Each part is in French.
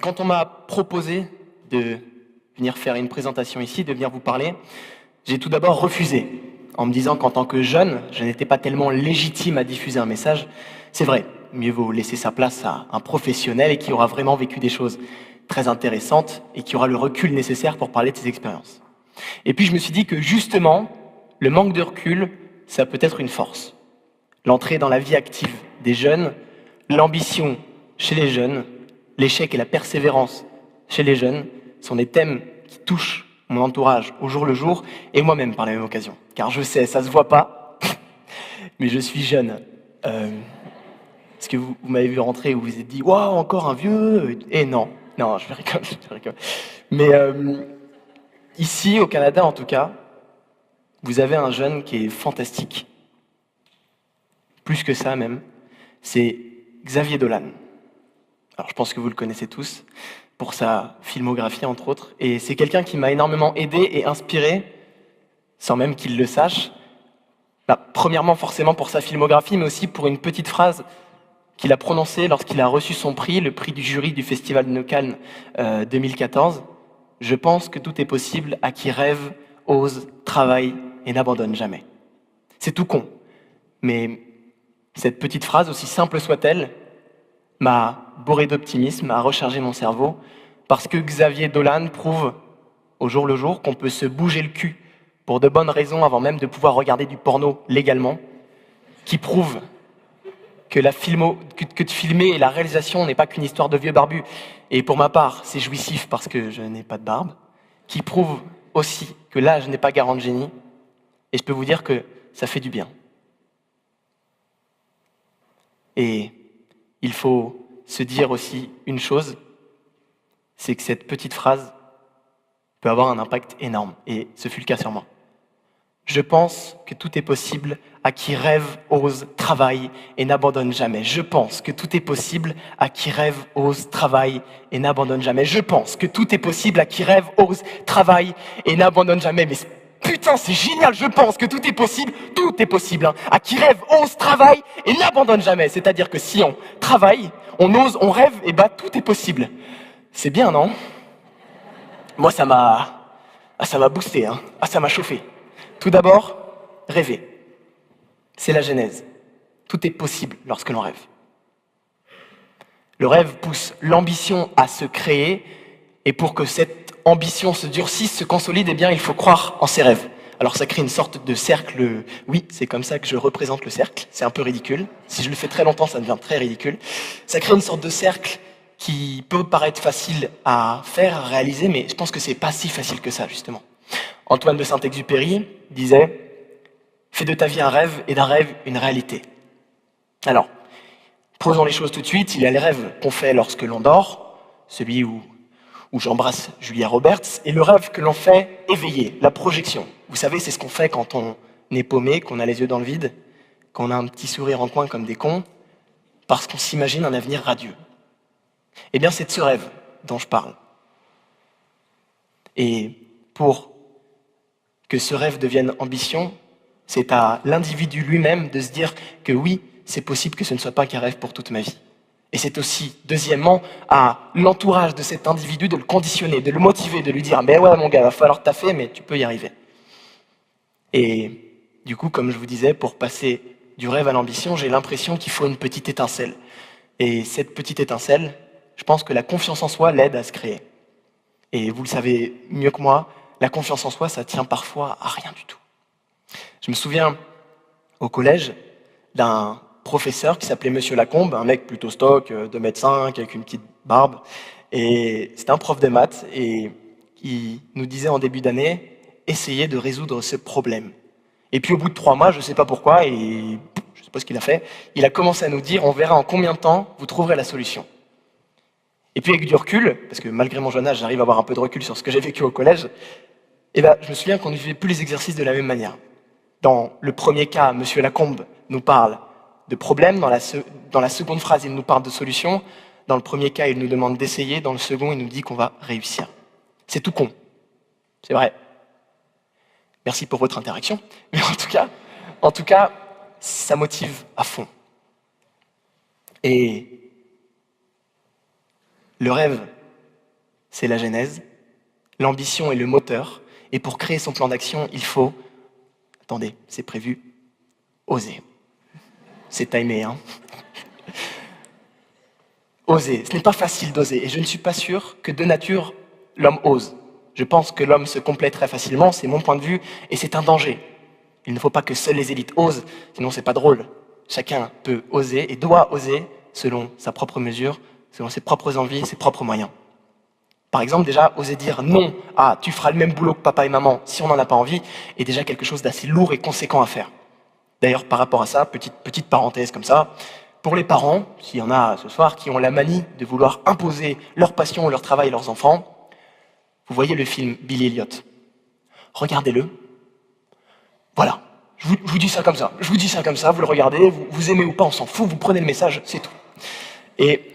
quand on m'a proposé de venir faire une présentation ici, de venir vous parler, j'ai tout d'abord refusé, en me disant qu'en tant que jeune, je n'étais pas tellement légitime à diffuser un message. C'est vrai, mieux vaut laisser sa place à un professionnel et qui aura vraiment vécu des choses très intéressantes et qui aura le recul nécessaire pour parler de ses expériences. Et puis je me suis dit que justement, le manque de recul, ça peut être une force. L'entrée dans la vie active des jeunes, l'ambition chez les jeunes, l'échec et la persévérance chez les jeunes sont des thèmes qui touchent mon entourage au jour le jour et moi-même par la même occasion. Car je sais, ça se voit pas, mais je suis jeune. Est-ce que vous m'avez vu rentrer et vous vous êtes dit « Waouh, encore un vieux ?» Et non, je rigole. Mais ici, au Canada en tout cas, vous avez un jeune qui est fantastique. Plus que ça même, c'est Xavier Dolan. Alors je pense que vous le connaissez tous, pour sa filmographie entre autres, et c'est quelqu'un qui m'a énormément aidé et inspiré, sans même qu'il le sache, premièrement forcément pour sa filmographie, mais aussi pour une petite phrase qu'il a prononcée lorsqu'il a reçu son prix, le prix du jury du Festival de Cannes 2014. « Je pense que tout est possible à qui rêve, ose, travaille et n'abandonne jamais. » C'est tout con, mais cette petite phrase, aussi simple soit-elle, m'a bourré d'optimisme, a rechargé mon cerveau, parce que Xavier Dolan prouve au jour le jour qu'on peut se bouger le cul pour de bonnes raisons avant même de pouvoir regarder du porno légalement, qui prouve que de filmer et la réalisation n'est pas qu'une histoire de vieux barbus, et pour ma part, c'est jouissif parce que je n'ai pas de barbe, qui prouve aussi que l'âge n'est pas garant de génie, et je peux vous dire que ça fait du bien. Et il faut se dire aussi une chose, c'est que cette petite phrase peut avoir un impact énorme, et ce fut le cas sur moi. Je pense que tout est possible à qui rêve, ose, travaille et n'abandonne jamais. Je pense que tout est possible à qui rêve, ose, travaille et n'abandonne jamais. Je pense que tout est possible à qui rêve, ose, travaille et n'abandonne jamais. Mais putain, c'est génial, je pense que tout est possible, hein, à qui rêve, ose, travaille et n'abandonne jamais. C'est-à-dire que si on travaille, on ose, on rêve, et tout est possible. C'est bien, non? Moi, ça m'a boosté, hein. Ça m'a chauffé. Tout d'abord, rêver. C'est la genèse. Tout est possible lorsque l'on rêve. Le rêve pousse l'ambition à se créer, et pour que cette ambition se durcisse, se consolide, il faut croire en ses rêves. Alors ça crée une sorte de cercle, oui, c'est comme ça que je représente le cercle, c'est un peu ridicule. Si je le fais très longtemps, ça devient très ridicule. Ça crée une sorte de cercle qui peut paraître facile à faire, à réaliser, mais je pense que c'est pas si facile que ça, justement. Antoine de Saint-Exupéry disait « Fais de ta vie un rêve et d'un rêve une réalité ». Alors, posons les choses tout de suite, il y a les rêves qu'on fait lorsque l'on dort, celui où j'embrasse Julia Roberts, et le rêve que l'on fait éveillé, la projection. Vous savez, c'est ce qu'on fait quand on est paumé, qu'on a les yeux dans le vide, qu'on a un petit sourire en coin comme des cons, parce qu'on s'imagine un avenir radieux. Eh bien, c'est de ce rêve dont je parle. Et pour que ce rêve devienne ambition, c'est à l'individu lui-même de se dire que oui, c'est possible que ce ne soit pas qu'un rêve pour toute ma vie. Et c'est aussi, deuxièmement, à l'entourage de cet individu de le conditionner, de le motiver, de lui dire « Mais ouais mon gars, va falloir taffer, mais tu peux y arriver ». Et du coup, comme je vous disais, pour passer du rêve à l'ambition, j'ai l'impression qu'il faut une petite étincelle. Et cette petite étincelle, je pense que la confiance en soi l'aide à se créer. Et vous le savez mieux que moi, la confiance en soi, ça tient parfois à rien du tout. Je me souviens, au collège, d'un professeur qui s'appelait Monsieur Lacombe, un mec plutôt stock, 2,5 m, avec une petite barbe. Et c'était un prof de maths, et il nous disait en début d'année, essayez de résoudre ce problème. Et puis au bout de 3 mois, je ne sais pas pourquoi, et je ne sais pas ce qu'il a fait, il a commencé à nous dire, on verra en combien de temps vous trouverez la solution. Et puis avec du recul, parce que malgré mon jeune âge, j'arrive à avoir un peu de recul sur ce que j'ai vécu au collège, je me souviens qu'on ne vivait plus les exercices de la même manière. Dans le premier cas, M. Lacombe nous parle de problème, dans la seconde phrase, il nous parle de solution, dans le premier cas, il nous demande d'essayer, dans le second, il nous dit qu'on va réussir. C'est tout con, c'est vrai. Merci pour votre interaction, mais en tout cas, ça motive à fond. Et le rêve c'est la genèse. L'ambition est le moteur. Et pour créer son plan d'action, il faut... Attendez, c'est prévu. Oser. C'est timé, hein. Oser. Ce n'est pas facile d'oser. Et je ne suis pas sûr que de nature, l'homme ose. Je pense que l'homme se complaît très facilement, c'est mon point de vue, et c'est un danger. Il ne faut pas que seules les élites osent, sinon c'est pas drôle. Chacun peut oser et doit oser selon sa propre mesure, selon ses propres envies, ses propres moyens. Par exemple, déjà, oser dire non à « tu feras le même boulot que papa et maman si on n'en a pas envie » est déjà quelque chose d'assez lourd et conséquent à faire. D'ailleurs, par rapport à ça, petite parenthèse comme ça, pour les parents, s'il y en a ce soir, qui ont la manie de vouloir imposer leur passion ou leur travail à leurs enfants, vous voyez le film Billy Elliot. Regardez-le. Voilà. Je vous dis ça comme ça. Je vous dis ça comme ça, vous le regardez, vous aimez ou pas, on s'en fout, vous prenez le message, c'est tout. Et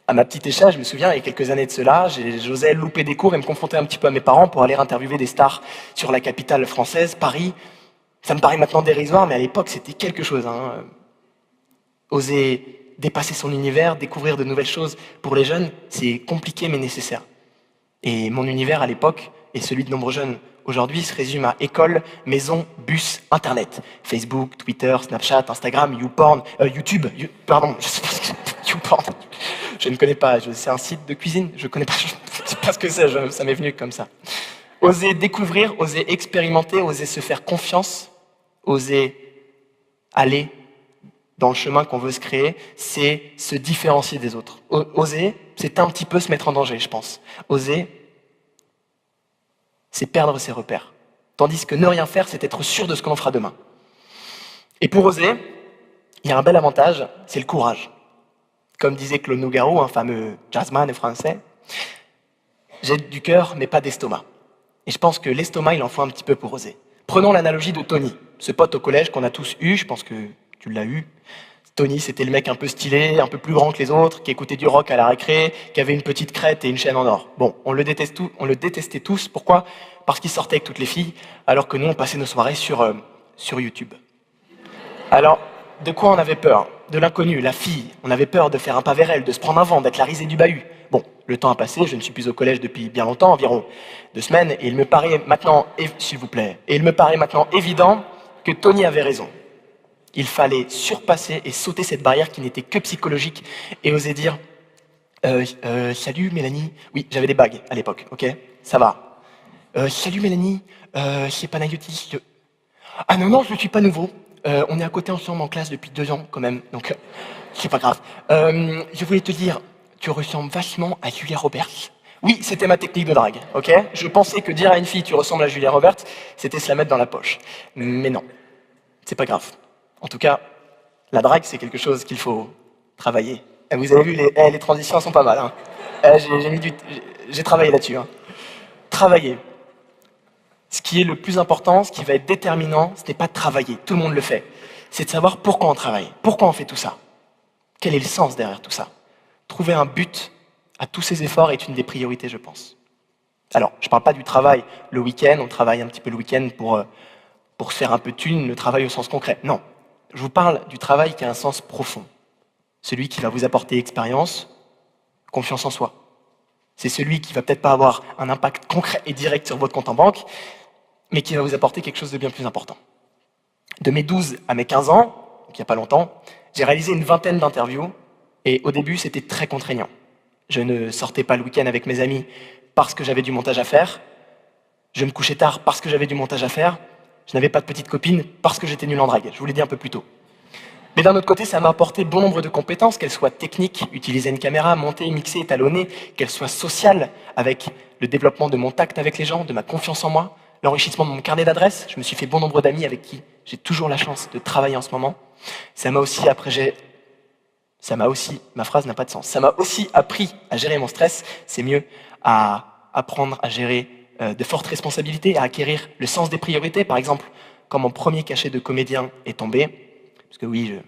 à ma petite échelle, je me souviens, il y a quelques années de cela, j'osais louper des cours et me confronter un petit peu à mes parents pour aller interviewer des stars sur la capitale française, Paris. Ça me paraît maintenant dérisoire, mais à l'époque, c'était quelque chose. Oser dépasser son univers, découvrir de nouvelles choses pour les jeunes, c'est compliqué mais nécessaire. Et mon univers à l'époque, et celui de nombreux jeunes aujourd'hui, se résume à école, maison, bus, internet. Facebook, Twitter, Snapchat, Instagram, YouPorn, YouTube, pardon, je sais pas ce que c'est, YouPorn. Je ne connais pas, c'est un site de cuisine, je connais pas, je sais pas ce que c'est, ça m'est venu comme ça. Oser découvrir, oser expérimenter, oser se faire confiance, oser aller dans le chemin qu'on veut se créer, c'est se différencier des autres. Oser, c'est un petit peu se mettre en danger, je pense. Oser, c'est perdre ses repères. Tandis que ne rien faire, c'est être sûr de ce que l'on fera demain. Et pour oser, il y a un bel avantage, c'est le courage. Comme disait Claude Nougaro, un fameux jazzman français, j'ai du cœur, mais pas d'estomac. Et je pense que l'estomac, il en faut un petit peu pour oser. Prenons l'analogie de Tony, ce pote au collège qu'on a tous eu, je pense que tu l'as eu. Tony, c'était le mec un peu stylé, un peu plus grand que les autres, qui écoutait du rock à la récré, qui avait une petite crête et une chaîne en or. Bon, on le détestait tous. Pourquoi? Parce qu'il sortait avec toutes les filles, alors que nous, on passait nos soirées sur YouTube. Alors, de quoi on avait peur? De l'inconnu, la fille. On avait peur de faire un pas vers elle, de se prendre un vent, d'être la risée du bahut. Bon, le temps a passé, je ne suis plus au collège depuis bien longtemps, environ 2 semaines, et il me paraît maintenant, s'il vous plaît, et il me paraît maintenant évident que Tony avait raison. Il fallait surpasser et sauter cette barrière qui n'était que psychologique et oser dire salut Mélanie. Oui, j'avais des bagues à l'époque, ok? Ça va. Salut Mélanie, c'est Panayotis. Ah non, non, je ne suis pas nouveau. On est à côté ensemble en classe depuis 2 ans quand même, donc c'est pas grave. Je voulais te dire, tu ressembles vachement à Julia Roberts. Oui, c'était ma technique de drague, ok? Je pensais que dire à une fille tu ressembles à Julia Roberts, c'était se la mettre dans la poche. Mais non, c'est pas grave. En tout cas, la drague, c'est quelque chose qu'il faut travailler. Et vous avez vu, les transitions sont pas mal. Hein. J'ai travaillé là-dessus. Hein. Travailler. Ce qui est le plus important, ce qui va être déterminant, ce n'est pas de travailler, tout le monde le fait. C'est de savoir pourquoi on travaille, pourquoi on fait tout ça. Quel est le sens derrière tout ça? Trouver un but à tous ces efforts est une des priorités, je pense. Alors, je ne parle pas du travail le week-end, on travaille un petit peu le week-end pour se faire un peu de thune, le travail au sens concret. Non. Je vous parle du travail qui a un sens profond. Celui qui va vous apporter expérience, confiance en soi. C'est celui qui va peut-être pas avoir un impact concret et direct sur votre compte en banque, mais qui va vous apporter quelque chose de bien plus important. De mes 12 à mes 15 ans, donc il n'y a pas longtemps, j'ai réalisé une vingtaine d'interviews, et au début, c'était très contraignant. Je ne sortais pas le week-end avec mes amis parce que j'avais du montage à faire, je me couchais tard parce que j'avais du montage à faire, je n'avais pas de petite copine parce que j'étais nul en drague, je vous l'ai dit un peu plus tôt. Mais d'un autre côté, ça m'a apporté bon nombre de compétences, qu'elles soient techniques, utiliser une caméra, monter, mixer, étalonner, qu'elles soient sociales, avec le développement de mon tact avec les gens, de ma confiance en moi, l'enrichissement de mon carnet d'adresses. Je me suis fait bon nombre d'amis avec qui j'ai toujours la chance de travailler en ce moment. Ça m'a aussi, ma phrase n'a pas de sens, ça m'a aussi appris à gérer mon stress, c'est mieux à apprendre à gérer de fortes responsabilités, à acquérir le sens des priorités. Par exemple, quand mon premier cachet de comédien est tombé, parce que oui,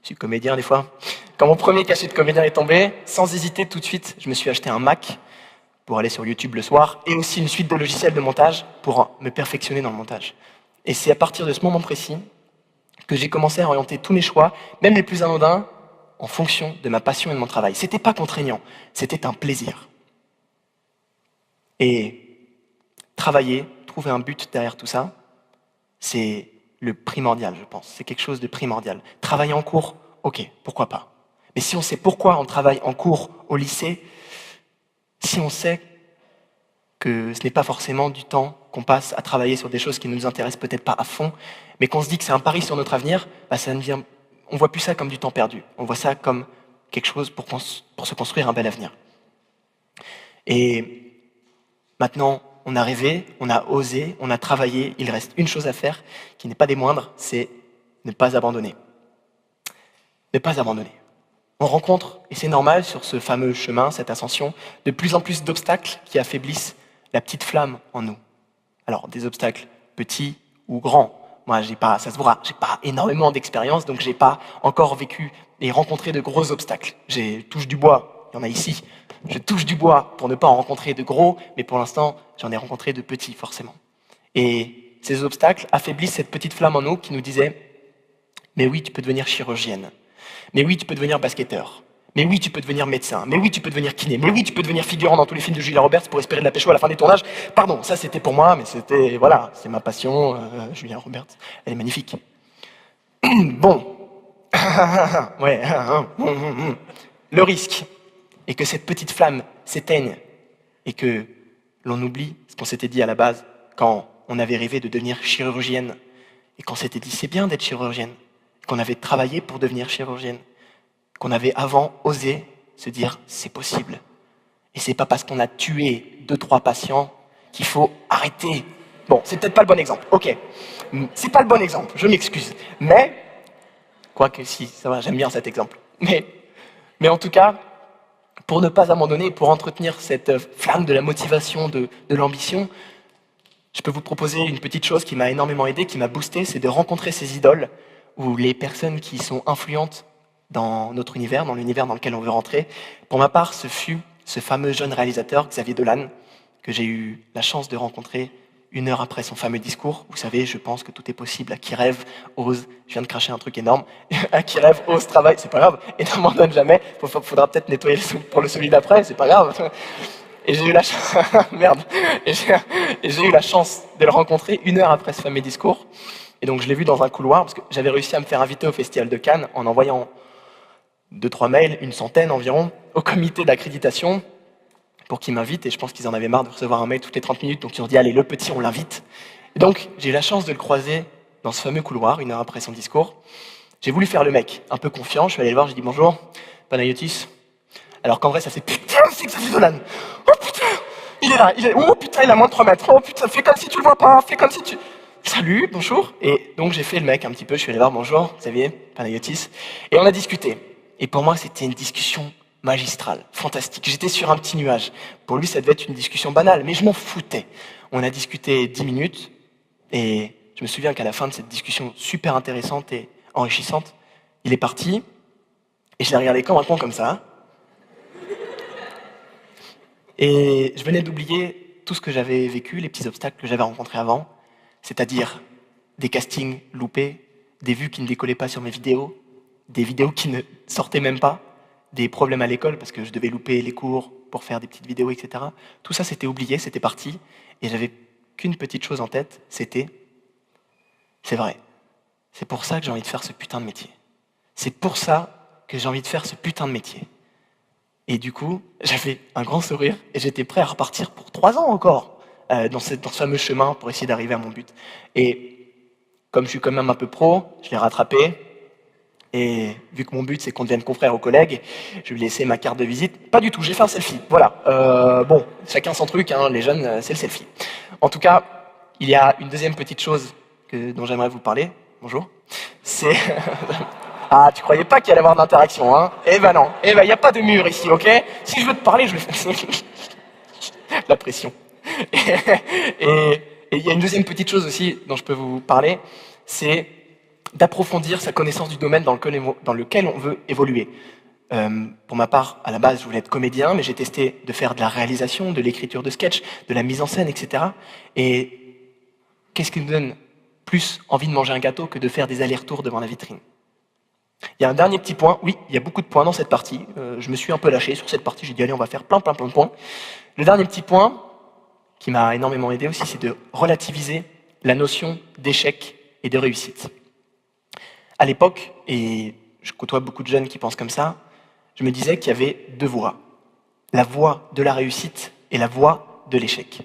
je suis comédien des fois, quand mon premier cachet de comédien est tombé, sans hésiter tout de suite, je me suis acheté un Mac pour aller sur YouTube le soir, et aussi une suite de logiciels de montage pour me perfectionner dans le montage. Et c'est à partir de ce moment précis que j'ai commencé à orienter tous mes choix, même les plus anodins, en fonction de ma passion et de mon travail. C'était pas contraignant, c'était un plaisir. Et travailler, trouver un but derrière tout ça, c'est le primordial, je pense. C'est quelque chose de primordial. Travailler en cours, ok, pourquoi pas. Mais si on sait pourquoi on travaille en cours au lycée, si on sait que ce n'est pas forcément du temps qu'on passe à travailler sur des choses qui ne nous intéressent peut-être pas à fond, mais qu'on se dit que c'est un pari sur notre avenir, bah on voit plus ça comme du temps perdu. On voit ça comme quelque chose pour se construire un bel avenir. Et maintenant, on a rêvé, on a osé, on a travaillé, il reste une chose à faire qui n'est pas des moindres, c'est ne pas abandonner. Ne pas abandonner. On rencontre, et c'est normal sur ce fameux chemin, cette ascension, de plus en plus d'obstacles qui affaiblissent la petite flamme en nous. Alors, des obstacles petits ou grands. Moi, ça se voit, j'ai pas énormément d'expérience, donc j'ai pas encore vécu et rencontré de gros obstacles. J'ai touche du bois, il y en a ici. Je touche du bois pour ne pas en rencontrer de gros, mais pour l'instant, j'en ai rencontré de petits, forcément. Et ces obstacles affaiblissent cette petite flamme en nous qui nous disait « Mais oui, tu peux devenir chirurgienne. Mais oui, tu peux devenir basketteur. Mais oui, tu peux devenir médecin. Mais oui, tu peux devenir kiné. Mais oui, tu peux devenir figurant dans tous les films de Julia Roberts pour espérer de la pécho à la fin des tournages. » Pardon, ça c'était pour moi, mais c'était, voilà, c'est ma passion. Julia Roberts, elle est magnifique. Bon. Ouais. Le risque est que cette petite flamme s'éteigne et que l'on oublie ce qu'on s'était dit à la base quand on avait rêvé de devenir chirurgienne et qu'on s'était dit c'est bien d'être chirurgienne, qu'on avait travaillé pour devenir chirurgienne, qu'on avait avant osé se dire c'est possible. Et c'est pas parce qu'on a tué 2-3 patients qu'il faut arrêter. Bon, c'est peut-être pas le bon exemple, ok. C'est pas le bon exemple, je m'excuse. Mais, quoique si, ça va, j'aime bien cet exemple. Mais en tout cas, pour ne pas abandonner, pour entretenir cette flamme de la motivation, de l'ambition, je peux vous proposer une petite chose qui m'a énormément aidé, qui m'a boosté, c'est de rencontrer ces idoles ou les personnes qui sont influentes dans notre univers, dans l'univers dans lequel on veut rentrer. Pour ma part, ce fut ce fameux jeune réalisateur, Xavier Dolan, que j'ai eu la chance de rencontrer 1 heure après son fameux discours. Vous savez, je pense que tout est possible. À qui rêve, ose. Je viens de cracher un truc énorme. À qui rêve, ose, travaille. C'est pas grave. Et n'abandonne jamais. Faudra peut-être nettoyer pour le celui d'après. C'est pas grave. Et j'ai eu la chance, merde. Et j'ai eu la chance de le rencontrer 1 heure après ce fameux discours. Et donc je l'ai vu dans un couloir parce que j'avais réussi à me faire inviter au Festival de Cannes en envoyant 2-3 mails, une centaine environ, au comité d'accréditation pour qu'ils m'invitent. Et je pense qu'ils en avaient marre de recevoir un mail toutes les 30 minutes. Donc ils ont dit allez, le petit, on l'invite. Et donc j'ai eu la chance de le croiser dans ce fameux couloir 1 heure après son discours. J'ai voulu faire le mec, un peu confiant. Je suis allé le voir, j'ai dit bonjour, Panayotis. Alors qu'en vrai, ça fait putain, c'est Xavier Dolan. Oh putain, oh putain, il a moins de 3 mètres. Oh putain, fais comme si tu le vois pas, fais comme si tu... Salut, bonjour. Et donc j'ai fait le mec un petit peu, je suis allé voir, bonjour, Xavier, Panayotis. Et on a discuté. Et pour moi, c'était une discussion magistrale, fantastique. J'étais sur un petit nuage. Pour lui, ça devait être une discussion banale, mais je m'en foutais. On a discuté 10 minutes, et je me souviens qu'à la fin de cette discussion super intéressante et enrichissante, il est parti, et je l'ai regardé comme un con comme ça. Et je venais d'oublier tout ce que j'avais vécu, les petits obstacles que j'avais rencontrés avant, c'est-à-dire des castings loupés, des vues qui ne décollaient pas sur mes vidéos, des vidéos qui ne sortaient même pas, des problèmes à l'école parce que je devais louper les cours pour faire des petites vidéos, etc. Tout ça, c'était oublié, c'était parti, et j'avais qu'une petite chose en tête, c'était « c'est vrai, c'est pour ça que j'ai envie de faire ce putain de métier. C'est pour ça que j'ai envie de faire ce putain de métier. » Et du coup, j'avais un grand sourire et j'étais prêt à repartir pour 3 ans encore dans ce fameux chemin pour essayer d'arriver à mon but. Et comme je suis quand même un peu pro, je l'ai rattrapé. Et vu que mon but, c'est qu'on devienne confrère aux collègues, je lui ai laissé ma carte de visite. Pas du tout, j'ai fait un selfie. Voilà. Bon, chacun son truc, hein, les jeunes, c'est le selfie. En tout cas, il y a une deuxième petite chose dont j'aimerais vous parler. Bonjour. C'est... Ah, tu croyais pas qu'il allait y avoir d'interaction, hein? Eh ben non. Eh ben, il n'y a pas de mur ici, ok? Si je veux te parler, je le fais. La pression. Et il y a une deuxième petite chose aussi dont je peux vous parler, c'est d'approfondir sa connaissance du domaine dans lequel on veut évoluer. Pour ma part, à la base, je voulais être comédien, mais j'ai testé de faire de la réalisation, de l'écriture de sketch, de la mise en scène, etc. Et qu'est-ce qui nous donne plus envie de manger un gâteau que de faire des allers-retours devant la vitrine? Il y a un dernier petit point. Oui, il y a beaucoup de points dans cette partie. Je me suis un peu lâché sur cette partie. J'ai dit, allez, on va faire plein de points. Le dernier petit point, qui m'a énormément aidé aussi, c'est de relativiser la notion d'échec et de réussite. À l'époque, et je côtoie beaucoup de jeunes qui pensent comme ça, je me disais qu'il y avait deux voies. La voie de la réussite et la voie de l'échec.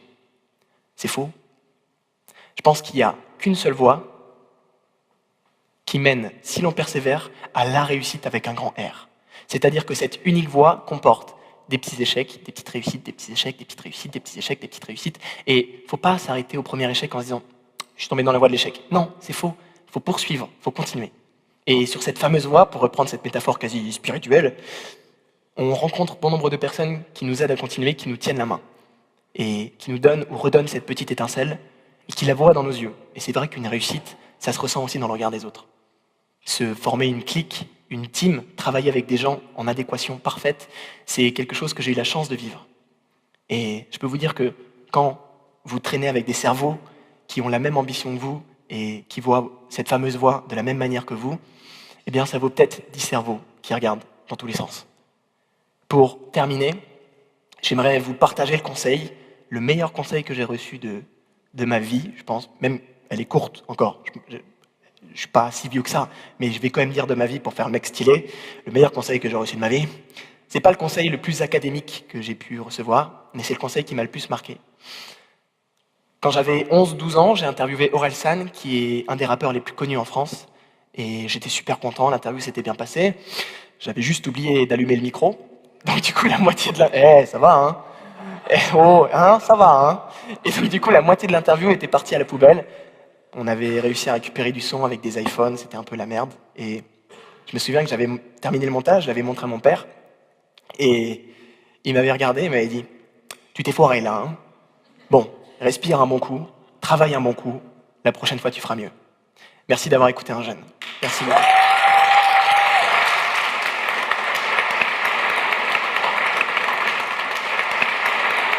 C'est faux. Je pense qu'il n'y a qu'une seule voie qui mène, si l'on persévère, à la réussite avec un grand R. C'est-à-dire que cette unique voie comporte des petits échecs, des petites réussites, des petits échecs, des petites réussites, des petits échecs, des petites réussites. Et il ne faut pas s'arrêter au premier échec en se disant « je suis tombé dans la voie de l'échec ». Non, c'est faux. Il faut poursuivre, il faut continuer. Et sur cette fameuse voie, pour reprendre cette métaphore quasi spirituelle, on rencontre bon nombre de personnes qui nous aident à continuer, qui nous tiennent la main, et qui nous donnent ou redonnent cette petite étincelle, et qui la voient dans nos yeux. Et c'est vrai qu'une réussite, ça se ressent aussi dans le regard des autres. Se former une clique, une team, travailler avec des gens en adéquation parfaite, c'est quelque chose que j'ai eu la chance de vivre. Et je peux vous dire que quand vous traînez avec des cerveaux qui ont la même ambition que vous et qui voient cette fameuse voie de la même manière que vous, eh bien ça vaut peut-être 10 cerveaux qui regardent dans tous les sens. Pour terminer, j'aimerais vous partager le conseil, le meilleur conseil que j'ai reçu de ma vie, je pense, même elle est courte encore, je ne suis pas si vieux que ça, mais je vais quand même dire de ma vie pour faire le mec stylé, le meilleur conseil que j'ai reçu de ma vie, c'est pas le conseil le plus académique que j'ai pu recevoir, mais c'est le conseil qui m'a le plus marqué. Quand j'avais 11-12 ans, j'ai interviewé Orelsan, qui est un des rappeurs les plus connus en France, et j'étais super content, l'interview s'était bien passée, j'avais juste oublié d'allumer le micro, donc du coup la moitié de la... ça va, hein ça va, hein. Et donc du coup la moitié de l'interview était partie à la poubelle. On avait réussi à récupérer du son avec des iPhones, c'était un peu la merde. Et je me souviens que j'avais terminé le montage, je l'avais montré à mon père, et il m'avait regardé, il m'avait dit « Tu t'es foiré là, hein. Bon, respire un bon coup, travaille un bon coup, la prochaine fois tu feras mieux. » Merci d'avoir écouté un jeune. Merci beaucoup.